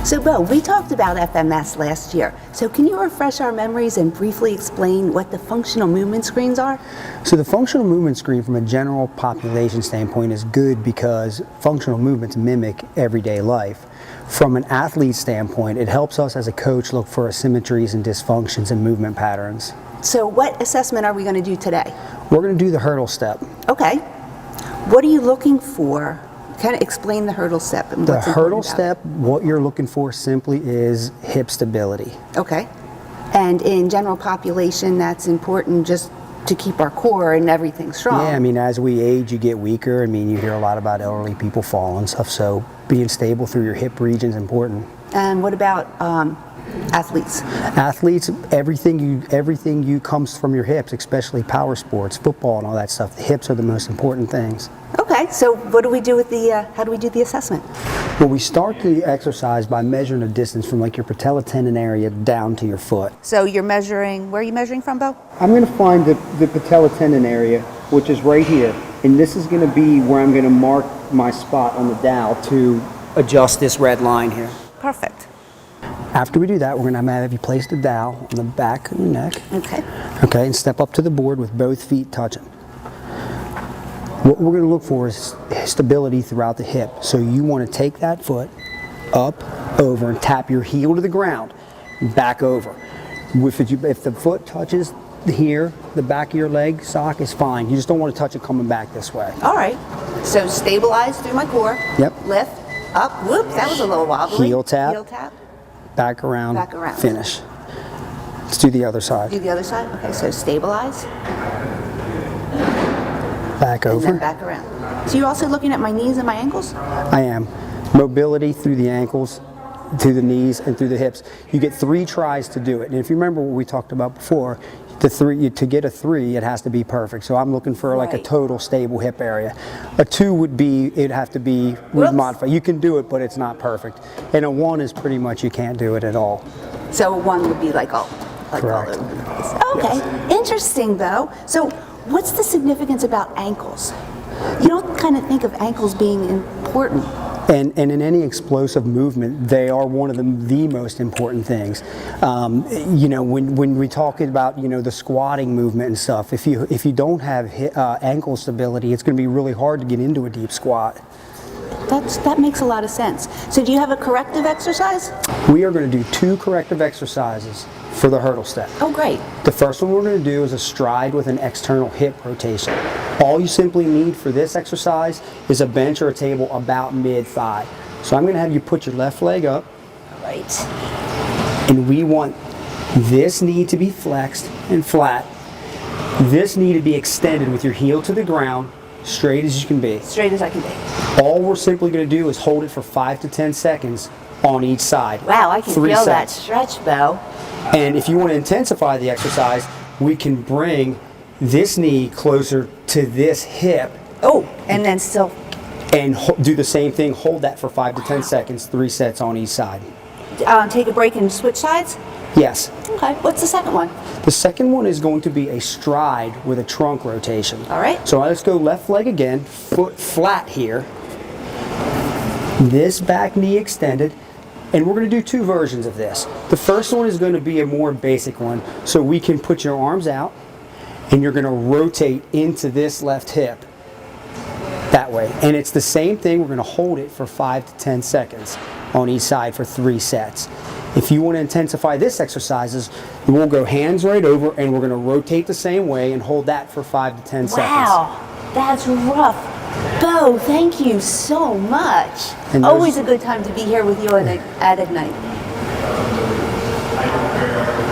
So Bo, we talked about FMS last year. So can you refresh our memories and briefly explain what the functional movement screens are? So the functional movement screen from a general population standpoint is good because functional movements mimic everyday life. From an athlete standpoint, it helps us as a coach look for asymmetries and dysfunctions in movement patterns. So what assessment are we going to do today? We're going to do the hurdle step. Okay. What are you looking for? Kind of explain the hurdle step and The what's hurdle important about step, what you're looking for simply is hip stability. it. Okay. And in general population, that's important just to keep our core and everything strong. Yeah, I mean, as we age, you get weaker. I mean, you hear a lot about elderly people fall and stuff, so being stable through your hip region is important. And what about athletes? Athletes, everything you comes from your hips, especially power sports, football and all that stuff. The hips are the most important things. Okay, so what do we do with the, how do we do the assessment? Well, we start the exercise by measuring the distance from like your patella tendon area down to your foot. So you're measuring, where are you measuring from, Bo? I'm going to find the patella tendon area, which is right here, and this is going to be where I'm going to mark my spot on the dowel to adjust this red line here. Perfect. After we do that, we're going to have you place the dowel on the back of your neck. Okay. Okay, and step up to the board with both feet touching. What we're going to look for is stability throughout the hip. So you want to take that foot up, over, and tap your heel to the ground, back over. If the foot touches here, the back of your leg sock is fine. You just don't want to touch it coming back this way. All right. So stabilize through my core. Yep. Lift, up, whoops, that was a little wobbly. Heel tap. Heel tap. Back around, Back around. finish. Let's do the other side. Do the other side? Okay, so stabilize, Back and then over. back around. So you're also looking at my knees and my ankles? I am. Mobility through the ankles, through the knees, and through the hips. You get 3 tries to do it. And if you remember what we talked about before, to get a 3, it has to be perfect. So I'm looking for like a Right. total stable hip area. A 2 would be, it'd have to be Whoops. modified. You can do it, but it's not perfect. And a 1 is pretty much you can't do it at all. So one would be like all Correct. over the place. Okay, interesting though. So what's the significance about ankles? You don't kind of think of ankles being important. And in any explosive movement, they are one of the most important things. You know, when we talk about, you know, the squatting movement and stuff, if you don't have ankle stability, it's going to be really hard to get into a deep squat. That makes a lot of sense. So do you have a corrective exercise? We are going to do 2 corrective exercises for the hurdle step. Oh, great. The first one we're going to do is a stride with an external hip rotation. All you simply need for this exercise is a bench or a table about mid-thigh. So I'm going to have you put your left leg up. All right. And we want this knee to be flexed and flat. This knee to be extended with your heel to the ground, straight as you can be. Straight as I can be. All we're simply going to do is hold it for 5 to 10 seconds on each side. Wow, I can 3 feel that sets. stretch, Bo. And if you want to intensify the exercise, we can bring this knee closer to this hip Oh, and then still. and do the same thing. Hold that for 5 to 10 seconds, 3 sets on each side. Take a break and switch sides? Yes. Okay, what's the second one? The second one is going to be a stride with a trunk rotation. All right. So let's go left leg again, foot flat here. This back knee extended. And we're going to do 2 versions of this. The first one is going to be a more basic one. So we can put your arms out and you're going to rotate into this left hip that way. And it's the same thing. We're going to hold it for 5 to 10 seconds on each side for 3 sets. If you want to intensify this exercises, we'll go hands right over and we're going to rotate the same way and hold that for 5 to 10 seconds. Wow, that's rough. Bo, thank you so much. And Always a good time to be here with you at Ignite.